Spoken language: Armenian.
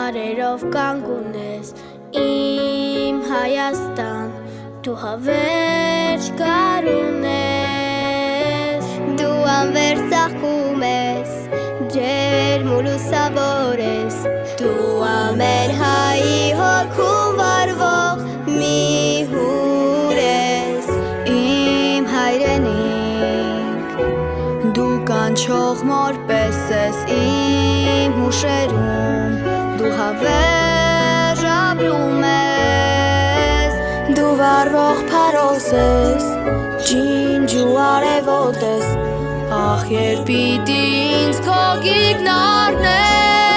Արերով կանգուն ես իմ Հայաստան Դու հավերջ գարուն ես Դու անվերջ ծաղկում ես Ջերմ ու լուսավոր ես Դու ամեն հայի հոգում վարվող մի հուր ես Իմ հայրենիք Դու կանչող մոր պես ես իմ հուշերում Դու հավերժ ապրում ես Դու վարվող փարոս ես Ջինջ ու արևոտ ես Ախ երբ պիտի ինձ քո գիգն առնես